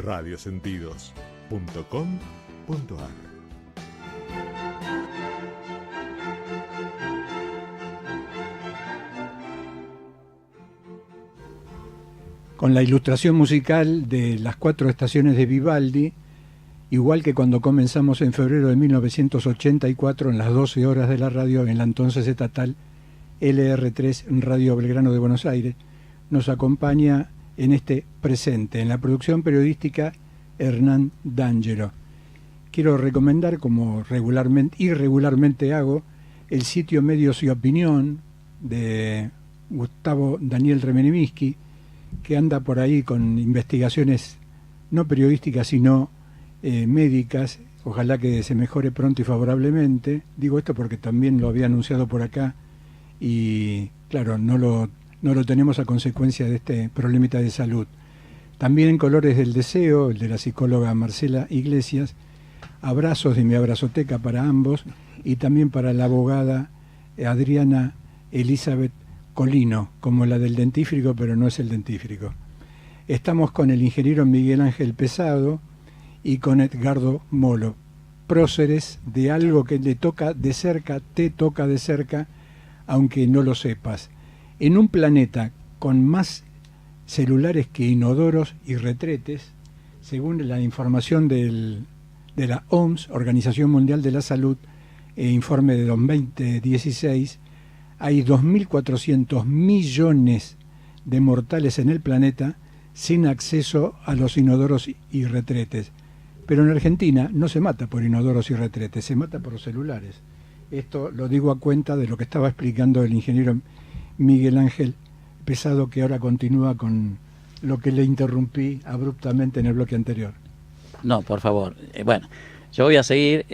radiosentidos.com.ar. Con la ilustración musical de las 4 estaciones de Vivaldi, igual que cuando comenzamos en febrero de 1984 en las 12 horas de la radio en la entonces estatal LR3 Radio Belgrano de Buenos Aires, nos acompaña en este presente, en la producción periodística, Hernán D'Angelo. Quiero recomendar, como irregularmente hago, el sitio Medios y Opinión de Gustavo Daniel Remenimiski, que anda por ahí con investigaciones no periodísticas sino médicas. Ojalá que se mejore pronto y favorablemente. Digo esto porque también lo había anunciado por acá y claro, no lo tenemos a consecuencia de este problemita de salud. También en Colores del Deseo, el de la psicóloga Marcela Iglesias, abrazos de mi abrazoteca para ambos y también para la abogada Adriana Elizabeth Colino, como la del dentífrico, pero no es el dentífrico. Estamos con el ingeniero Miguel Ángel Pesado y con Edgardo Molo, próceres de algo que te toca de cerca, aunque no lo sepas. En un planeta con más celulares que inodoros y retretes, según la información de la OMS, Organización Mundial de la Salud, informe de 2016, hay 2.400 millones de mortales en el planeta sin acceso a los inodoros y retretes. Pero en Argentina no se mata por inodoros y retretes, se mata por celulares. Esto lo digo a cuenta de lo que estaba explicando el ingeniero Miguel Ángel Pesado, que ahora continúa con lo que le interrumpí abruptamente en el bloque anterior. No, por favor. Bueno, yo voy a seguir.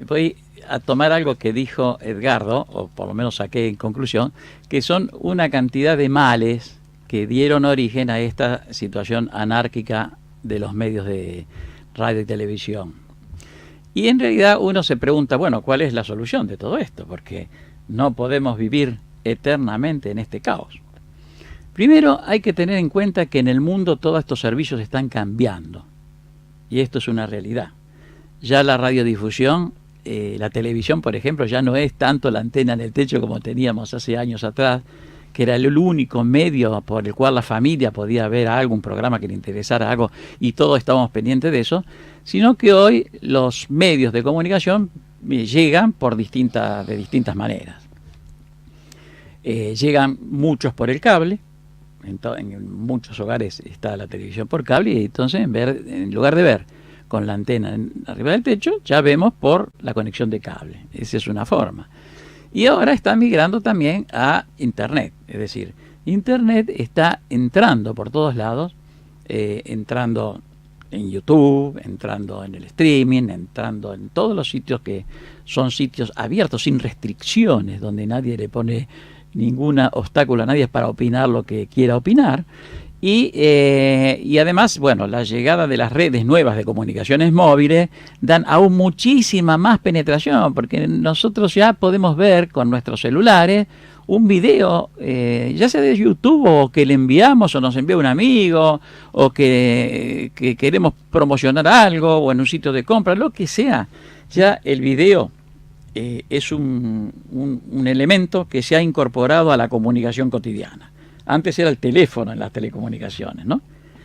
Voy a tomar algo que dijo Edgardo, o por lo menos saqué en conclusión, que son una cantidad de males que dieron origen a esta situación anárquica de los medios de radio y televisión. Y en realidad uno se pregunta, bueno, ¿cuál es la solución de todo esto? Porque no podemos vivir eternamente en este caos. Primero hay que tener en cuenta que en el mundo todos estos servicios están cambiando. Y esto es una realidad. Ya la radiodifusión, la televisión, por ejemplo, ya no es tanto la antena en el techo como teníamos hace años atrás, que era el único medio por el cual la familia podía ver algún programa que le interesara algo y todos estábamos pendientes de eso, sino que hoy los medios de comunicación llegan de distintas maneras. Llegan muchos por el cable, en muchos hogares está la televisión por cable, y entonces en lugar de ver con la antena arriba del techo, ya vemos por la conexión de cable. Esa es una forma. Y ahora está migrando también a Internet, es decir, Internet está entrando por todos lados, entrando en YouTube, entrando en el streaming, entrando en todos los sitios que son sitios abiertos, sin restricciones, donde nadie le pone ningún obstáculo a nadie para opinar lo que quiera opinar. Y además, bueno, la llegada de las redes nuevas de comunicaciones móviles dan aún muchísima más penetración, porque nosotros ya podemos ver con nuestros celulares un video, ya sea de YouTube o que le enviamos o nos envía un amigo o que queremos promocionar algo o en un sitio de compra, lo que sea. Ya el video es un elemento que se ha incorporado a la comunicación cotidiana. Antes era el teléfono en las telecomunicaciones, ¿no?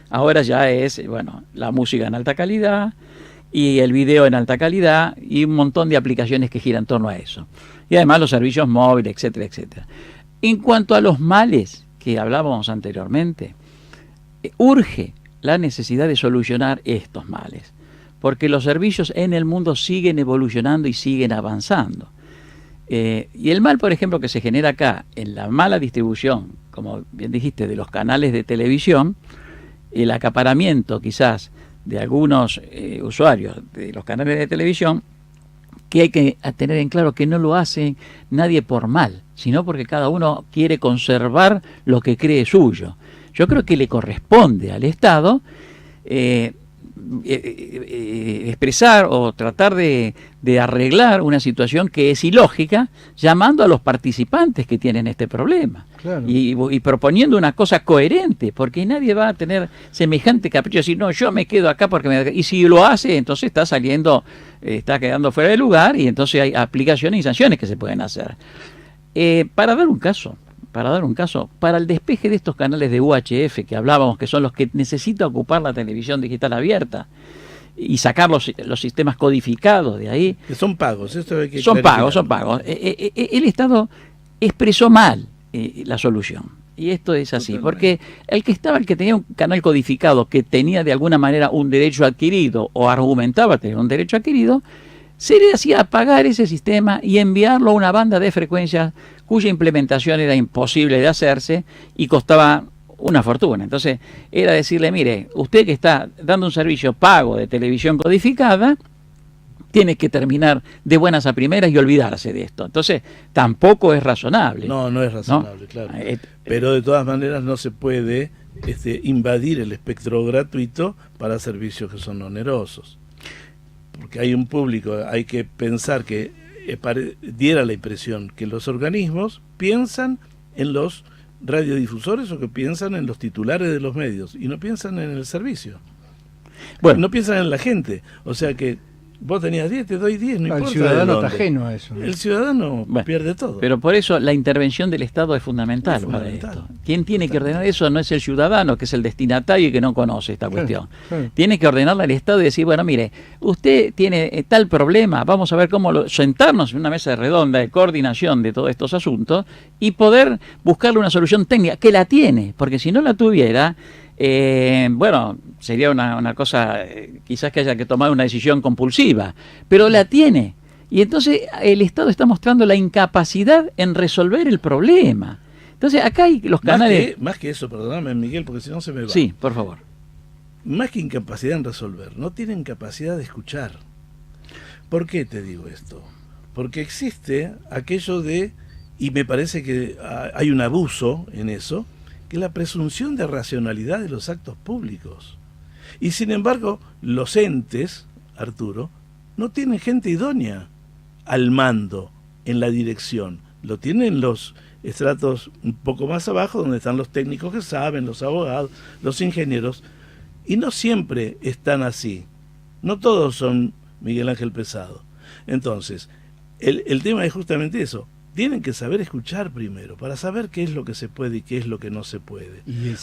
Ahora ya es, bueno, la música en alta calidad y el video en alta calidad y un montón de aplicaciones que giran en torno a eso. Y además los servicios móviles, etcétera, etcétera. En cuanto a los males que hablábamos anteriormente, urge la necesidad de solucionar estos males, porque los servicios en el mundo siguen evolucionando y siguen avanzando. Y el mal, por ejemplo, que se genera acá en la mala distribución, como bien dijiste, de los canales de televisión, el acaparamiento quizás de algunos usuarios de los canales de televisión, que hay que tener en claro que no lo hace nadie por mal, sino porque cada uno quiere conservar lo que cree suyo. Yo creo que le corresponde al Estado expresar o tratar de arreglar una situación que es ilógica, llamando a los participantes que tienen este problema. Claro. Y proponiendo una cosa coherente, porque nadie va a tener semejante capricho, decir, no, yo me quedo acá porque y si lo hace, entonces está saliendo, está quedando fuera de lugar, y entonces hay aplicaciones y sanciones que se pueden hacer. Para dar un caso, para el despeje de estos canales de UHF que hablábamos, que son los que necesita ocupar la televisión digital abierta, y sacar los sistemas codificados de ahí. Que son pagos, esto hay que son pagos. El Estado expresó mal la solución. Y esto es así, porque el que tenía un canal codificado, que tenía de alguna manera un derecho adquirido, o argumentaba tener un derecho adquirido, se le hacía apagar ese sistema y enviarlo a una banda de frecuencias cuya implementación era imposible de hacerse y costaba una fortuna. Entonces era decirle, mire, usted que está dando un servicio pago de televisión codificada, tiene que terminar de buenas a primeras y olvidarse de esto. Entonces tampoco es razonable. No es razonable, ¿no? Claro. Pero de todas maneras no se puede invadir el espectro gratuito para servicios que son onerosos. Porque hay un público, hay que pensar que diera la impresión que los organismos piensan en los radiodifusores, o que piensan en los titulares de los medios, y no piensan en el servicio. Bueno, no piensan en la gente. O sea que vos tenías 10, te doy 10, no importa. El ciudadano está ajeno a eso. El ciudadano pierde todo. Pero por eso la intervención del Estado es fundamental, para esto. Quien tiene que ordenar eso no es el ciudadano, que es el destinatario y que no conoce esta cuestión. Claro. Tiene que ordenarla al Estado y decir, bueno, mire, usted tiene tal problema, vamos a ver cómo sentarnos en una mesa redonda de coordinación de todos estos asuntos y poder buscarle una solución técnica, que la tiene, porque si no la tuviera... bueno, sería una cosa, quizás que haya que tomar una decisión compulsiva, pero la tiene. Y entonces el Estado está mostrando la incapacidad en resolver el problema. Entonces acá hay los canales... Más que eso, perdóname, Miguel, porque si no se me va. Sí, por favor. Más que incapacidad en resolver, no tienen capacidad de escuchar. ¿Por qué te digo esto? Porque existe aquello de, y me parece que hay un abuso en eso, que es la presunción de racionalidad de los actos públicos. Y sin embargo, los entes, Arturo, no tienen gente idónea al mando, en la dirección. Lo tienen los estratos un poco más abajo, donde están los técnicos que saben, los abogados, los ingenieros, y no siempre están así. No todos son Miguel Ángel Pesado. Entonces, el tema es justamente eso. Tienen que saber escuchar primero, para saber qué es lo que se puede y qué es lo que no se puede. Y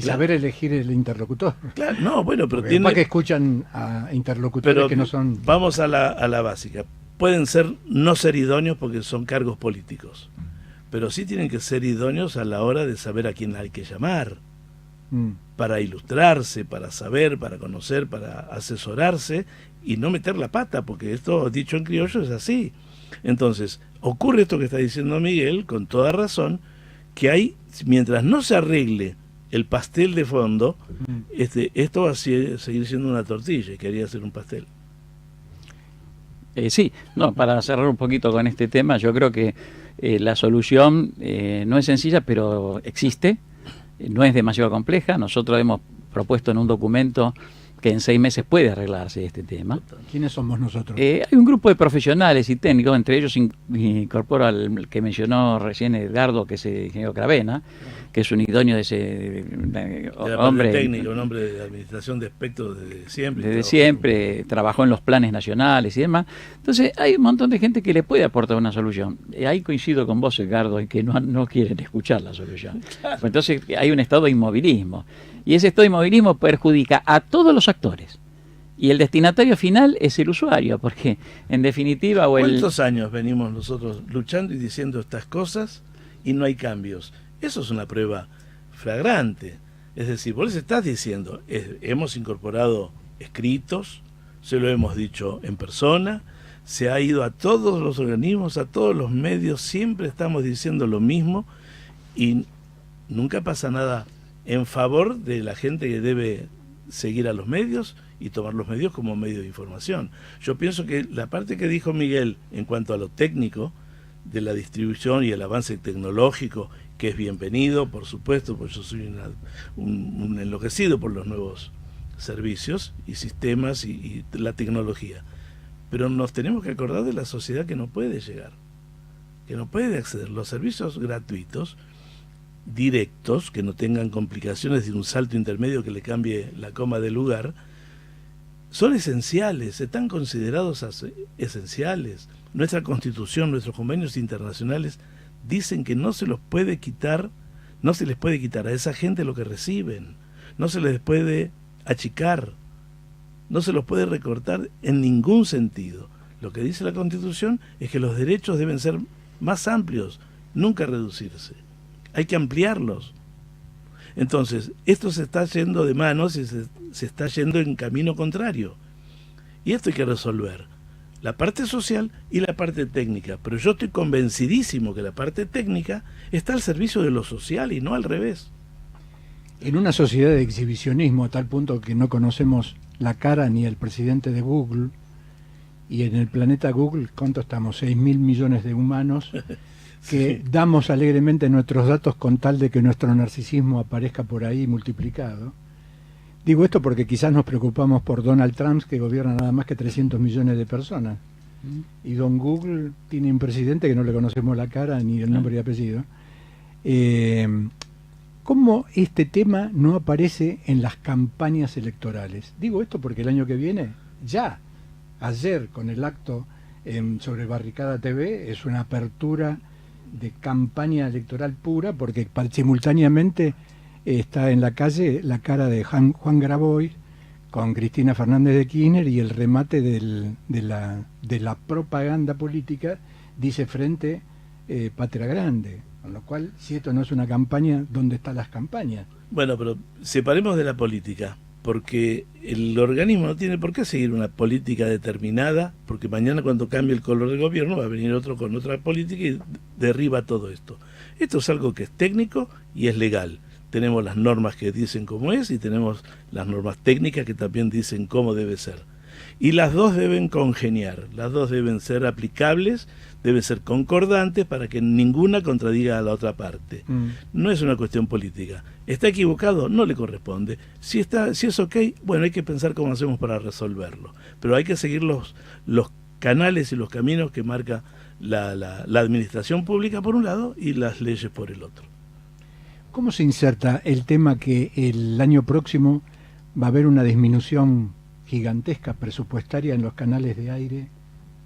saber elegir el interlocutor. Claro, no, bueno, pero que escuchan a interlocutores que no son... Vamos a la básica. Pueden no ser idóneos porque son cargos políticos, pero sí tienen que ser idóneos a la hora de saber a quién hay que llamar, para ilustrarse, para saber, para conocer, para asesorarse y no meter la pata, porque esto, dicho en criollo, es así. Entonces, ocurre esto que está diciendo Miguel, con toda razón, que mientras no se arregle el pastel de fondo, esto va a seguir siendo una tortilla, y quería hacer un pastel. Sí, para cerrar un poquito con este tema, yo creo que la solución no es sencilla, pero existe, no es demasiado compleja. Nosotros hemos propuesto en un documento que en 6 meses puede arreglarse este tema. ¿Quiénes somos nosotros? Hay un grupo de profesionales y técnicos, entre ellos incorporo al que mencionó recién Edgardo, que es el ingeniero Cravena, que es un idóneo de ese hombre técnico, un hombre de administración de espectros desde siempre. Desde siempre, trabajó en los planes nacionales y demás. Entonces hay un montón de gente que le puede aportar una solución. Ahí coincido con vos, Edgardo, en que no quieren escuchar la solución. Claro. Entonces hay un estado de inmovilismo. Y ese estado de inmovilismo perjudica a todos los actores. Y el destinatario final es el usuario, porque en definitiva... ¿Cuántos años venimos nosotros luchando y diciendo estas cosas y no hay cambios? Eso es una prueba flagrante. Es decir, vos les estás diciendo, hemos incorporado escritos, se lo hemos dicho en persona, se ha ido a todos los organismos, a todos los medios, siempre estamos diciendo lo mismo y nunca pasa nada en favor de la gente que debe seguir a los medios y tomar los medios como medio de información. Yo pienso que la parte que dijo Miguel en cuanto a lo técnico de la distribución y el avance tecnológico, que es bienvenido, por supuesto, porque yo soy un enloquecido por los nuevos servicios y sistemas y la tecnología. Pero nos tenemos que acordar de la sociedad que no puede llegar, que no puede acceder. Los servicios gratuitos, directos, que no tengan complicaciones de un salto intermedio que le cambie la coma de lugar, son esenciales, están considerados esenciales. Nuestra Constitución, nuestros convenios internacionales dicen que no se los puede quitar, no se les puede quitar a esa gente lo que reciben, no se les puede achicar, no se los puede recortar en ningún sentido. Lo que dice la Constitución es que los derechos deben ser más amplios, nunca reducirse. Hay que ampliarlos. Entonces, esto se está yendo de manos y se está yendo en camino contrario. Y esto hay que resolver. La parte social y la parte técnica. Pero yo estoy convencidísimo que la parte técnica está al servicio de lo social y no al revés. En una sociedad de exhibicionismo, a tal punto que no conocemos la cara ni el presidente de Google, y en el planeta Google, ¿cuánto estamos? 6.000 millones de humanos que sí, damos alegremente nuestros datos con tal de que nuestro narcisismo aparezca por ahí multiplicado. Digo esto porque quizás nos preocupamos por Donald Trump, que gobierna nada más que 300 millones de personas. Y don Google tiene un presidente que no le conocemos la cara ni el nombre y apellido. ¿Cómo este tema no aparece en las campañas electorales? Digo esto porque el año que viene, ya, ayer con el acto sobre Barricada TV, es una apertura de campaña electoral pura, porque simultáneamente está en la calle la cara de Juan Grabois con Cristina Fernández de Kirchner, y el remate de la propaganda política dice frente Patria Grande. Con lo cual, si esto no es una campaña, ¿dónde están las campañas? Bueno, pero separemos de la política, porque el organismo no tiene por qué seguir una política determinada, porque mañana cuando cambie el color del gobierno va a venir otro con otra política y derriba todo esto. Esto es algo que es técnico y es legal. Tenemos las normas que dicen cómo es y tenemos las normas técnicas que también dicen cómo debe ser. Y las dos deben congeniar, las dos deben ser aplicables, deben ser concordantes para que ninguna contradiga a la otra parte. No es una cuestión política. ¿Está equivocado? No le corresponde. Si es ok, bueno, hay que pensar cómo hacemos para resolverlo. Pero hay que seguir los canales y los caminos que marca la administración pública por un lado y las leyes por el otro. ¿Cómo se inserta el tema que el año próximo va a haber una disminución gigantesca presupuestaria en los canales de aire,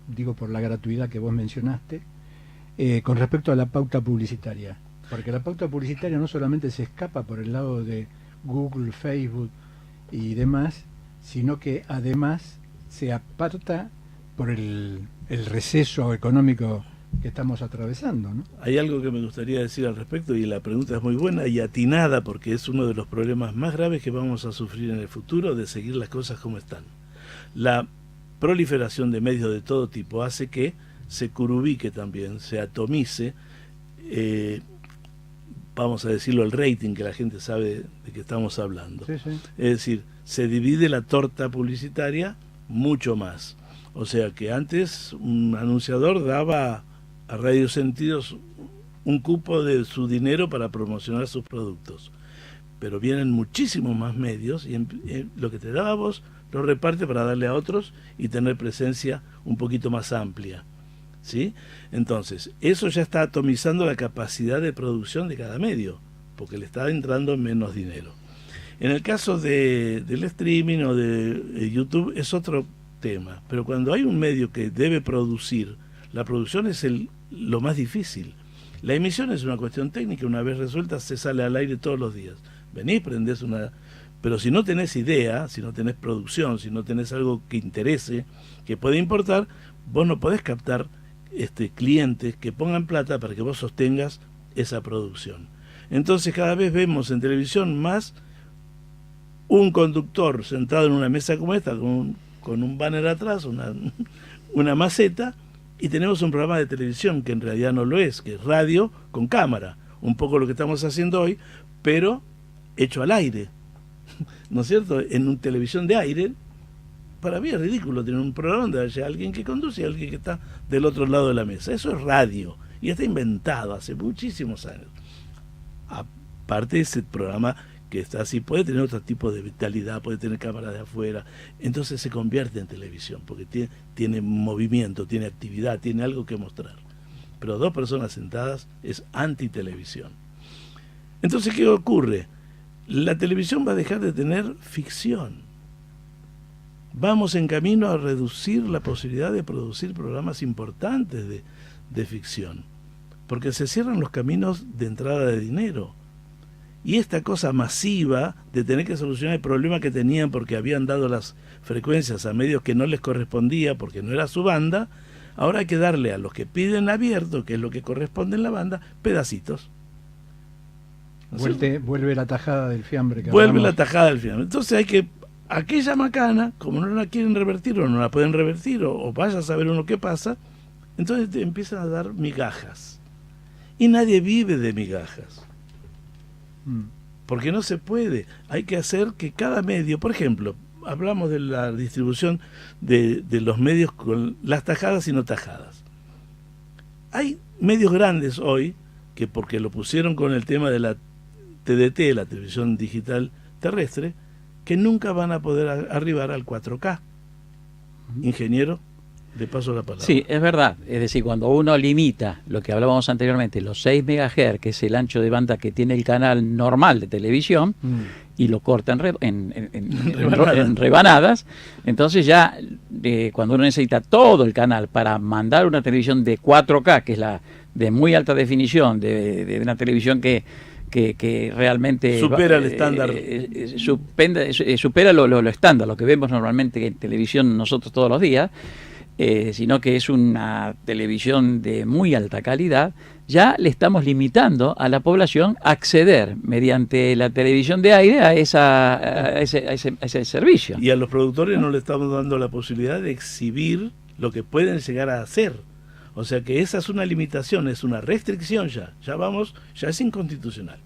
digo por la gratuidad que vos mencionaste, con respecto a la pauta publicitaria? Porque la pauta publicitaria no solamente se escapa por el lado de Google, Facebook y demás, sino que además se aparta por el receso económico que estamos atravesando, ¿no? Hay algo que me gustaría decir al respecto, y la pregunta es muy buena y atinada, porque es uno de los problemas más graves que vamos a sufrir en el futuro, de seguir las cosas como están. La proliferación de medios de todo tipo hace que se curubique también, se atomice, vamos a decirlo, el rating, que la gente sabe de qué estamos hablando. Sí, sí. Es decir, se divide la torta publicitaria mucho más. O sea que antes un anunciador daba a Radio Sentidos un cupo de su dinero para promocionar sus productos. Pero vienen muchísimos más medios y lo que te daba vos lo reparte para darle a otros y tener presencia un poquito más amplia. ¿Sí? Entonces, eso ya está atomizando la capacidad de producción de cada medio, porque le está entrando menos dinero. En el caso del streaming o de YouTube es otro tema, pero cuando hay un medio que debe producir, la producción es lo más difícil. La emisión es una cuestión técnica, una vez resuelta se sale al aire todos los días. Venís, prendés una... Pero si no tenés idea, si no tenés producción, si no tenés algo que interese, que puede importar, vos no podés captar clientes que pongan plata para que vos sostengas esa producción. Entonces cada vez vemos en televisión más un conductor sentado en una mesa como esta, con un banner atrás, una maceta, y tenemos un programa de televisión que en realidad no lo es, que es radio con cámara, un poco lo que estamos haciendo hoy, pero hecho al aire, ¿no es cierto? En una televisión de aire, para mí es ridículo tener un programa donde haya alguien que conduce y alguien que está del otro lado de la mesa. Eso es radio, y está inventado hace muchísimos años. Aparte de ese programa que está así, puede tener otro tipo de vitalidad, puede tener cámaras de afuera, entonces se convierte en televisión, porque tiene movimiento, tiene actividad, tiene algo que mostrar. Pero 2 personas sentadas es antitelevisión. Entonces, ¿qué ocurre? La televisión va a dejar de tener ficción. Vamos en camino a reducir la posibilidad de producir programas importantes de ficción, porque se cierran los caminos de entrada de dinero. Y esta cosa masiva de tener que solucionar el problema que tenían porque habían dado las frecuencias a medios que no les correspondía porque no era su banda, ahora hay que darle a los que piden abierto, que es lo que corresponde en la banda, pedacitos. Vuelve la tajada del fiambre. Vuelve la tajada del fiambre. Entonces hay que, aquella macana, como no la quieren revertir o no la pueden revertir, o vaya a saber uno qué pasa, entonces te empiezan a dar migajas. Y nadie vive de migajas. Porque no se puede. Hay que hacer que cada medio, por ejemplo, hablamos de la distribución de los medios con las tajadas y no tajadas. Hay medios grandes hoy que, porque lo pusieron con el tema de la TDT, la televisión digital terrestre, que nunca van a poder arribar al 4K. Ingeniero, le paso la palabra. Sí, es verdad. Es decir, cuando uno limita lo que hablábamos anteriormente, los 6 MHz, que es el ancho de banda que tiene el canal normal de televisión, y lo corta en rebanadas, entonces ya cuando uno necesita todo el canal para mandar una televisión de 4K, que es la de muy alta definición, de una televisión que realmente supera el estándar, supera lo estándar, lo que vemos normalmente en televisión nosotros todos los días, sino que es una televisión de muy alta calidad, ya le estamos limitando a la población a acceder mediante la televisión de aire a ese servicio. Y a los productores no le estamos dando la posibilidad de exhibir lo que pueden llegar a hacer. O sea que esa es una limitación, es una restricción ya es inconstitucional.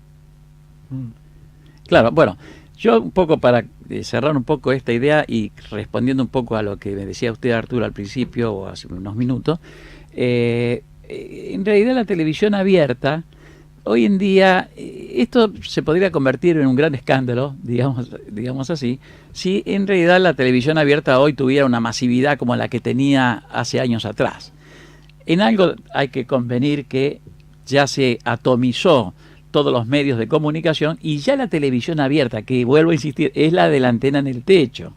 Claro, bueno, yo un poco para cerrar un poco esta idea y respondiendo un poco a lo que me decía usted, Arturo, al principio o hace unos minutos, en realidad la televisión abierta, hoy en día, esto se podría convertir en un gran escándalo, digamos así, si en realidad la televisión abierta hoy tuviera una masividad como la que tenía hace años atrás. En algo hay que convenir que ya se atomizó todos los medios de comunicación y ya la televisión abierta, que vuelvo a insistir, es la de la antena en el techo.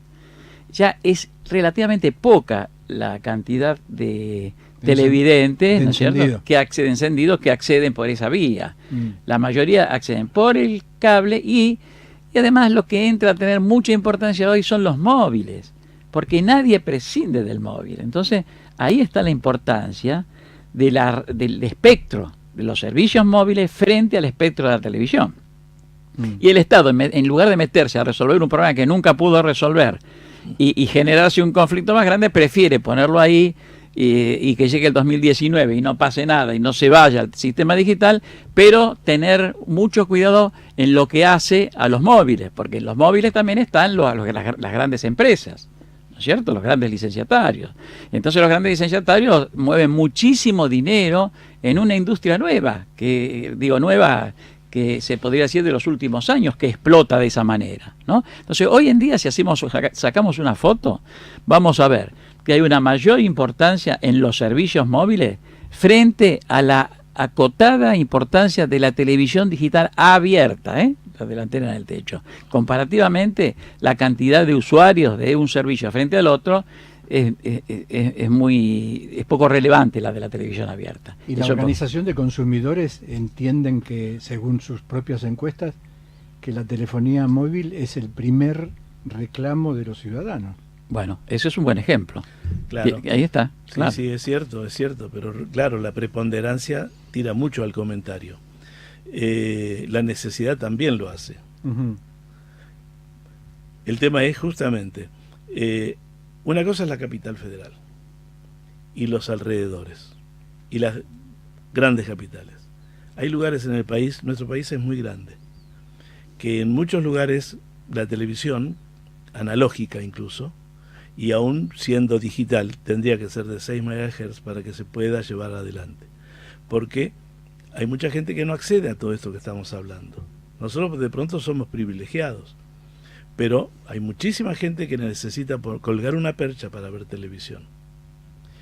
Ya es relativamente poca la cantidad de televidentes, ¿no es cierto?, que acceden por esa vía. La mayoría acceden por el cable y además lo que entra a tener mucha importancia hoy son los móviles, porque nadie prescinde del móvil. Entonces, ahí está la importancia del espectro de los servicios móviles frente al espectro de la televisión. Y el Estado, en lugar de meterse a resolver un problema que nunca pudo resolver y generarse un conflicto más grande, prefiere ponerlo ahí y que llegue el 2019 y no pase nada y no se vaya al sistema digital, pero tener mucho cuidado en lo que hace a los móviles, porque en los móviles también están las grandes empresas, ¿no es cierto?, los grandes licenciatarios. Entonces los grandes licenciatarios mueven muchísimo dinero en una industria nueva, que se podría decir de los últimos años, que explota de esa manera, ¿no? Entonces hoy en día, si sacamos una foto, vamos a ver que hay una mayor importancia en los servicios móviles frente a la acotada importancia de la televisión digital abierta, la de la antena en el techo. Comparativamente, la cantidad de usuarios de un servicio frente al otro es poco relevante, la de la televisión abierta. Y la Organización de Consumidores entienden que, según sus propias encuestas, que la telefonía móvil es el primer reclamo de los ciudadanos. Bueno, eso es un buen ejemplo. Claro. Ahí está. Sí, claro. Sí, es cierto, pero claro, la preponderancia tira mucho al comentario. La necesidad también lo hace. El tema es justamente, una cosa es la capital federal y los alrededores y las grandes capitales. Hay lugares en el país, nuestro país es muy grande, que en muchos lugares la televisión, analógica incluso, y aún siendo digital, tendría que ser de 6 MHz para que se pueda llevar adelante. Porque hay mucha gente que no accede a todo esto que estamos hablando. Nosotros de pronto somos privilegiados, pero hay muchísima gente que necesita colgar una percha para ver televisión.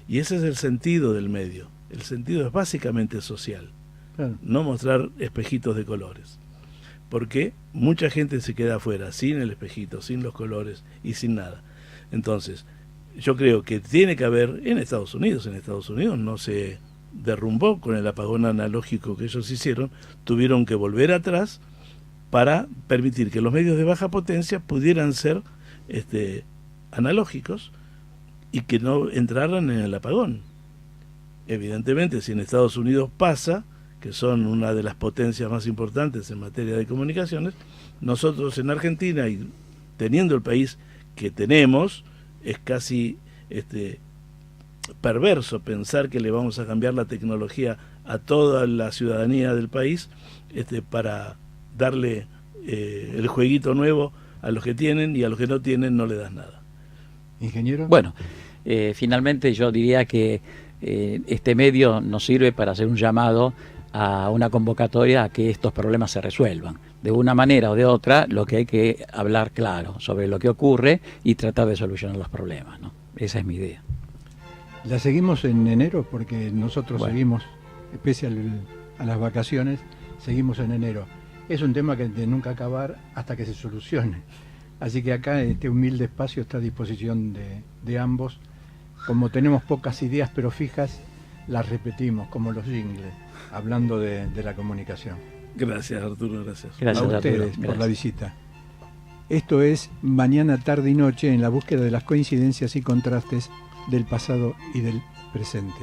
Y ese es el sentido del medio. El sentido es básicamente social, Claro. no mostrar espejitos de colores. Porque mucha gente se queda afuera, sin el espejito, sin los colores y sin nada. Entonces, yo creo que tiene que haber en Estados Unidos no se derrumbó con el apagón analógico que ellos hicieron, tuvieron que volver atrás para permitir que los medios de baja potencia pudieran ser analógicos y que no entraran en el apagón. Evidentemente, si en Estados Unidos pasa, que son una de las potencias más importantes en materia de comunicaciones, nosotros en Argentina, y teniendo el país que tenemos, es casi perverso pensar que le vamos a cambiar la tecnología a toda la ciudadanía del país para darle el jueguito nuevo a los que tienen, y a los que no tienen no le das nada. ¿Ingeniero? Bueno, finalmente yo diría que este medio nos sirve para hacer un llamado a una convocatoria a que estos problemas se resuelvan. De una manera o de otra, lo que hay que hablar claro sobre lo que ocurre y tratar de solucionar los problemas, ¿no? Esa es mi idea. La seguimos en enero porque nosotros seguimos, pese a las vacaciones, seguimos en enero. Es un tema que de nunca acabar hasta que se solucione. Así que acá este humilde espacio está a disposición de ambos. Como tenemos pocas ideas pero fijas, las repetimos como los jingles, hablando de la comunicación. Gracias, Arturo, gracias. Gracias A ustedes Arturo. por la visita. Esto es Mañana, Tarde y Noche, en la búsqueda de las coincidencias y contrastes del pasado y del presente.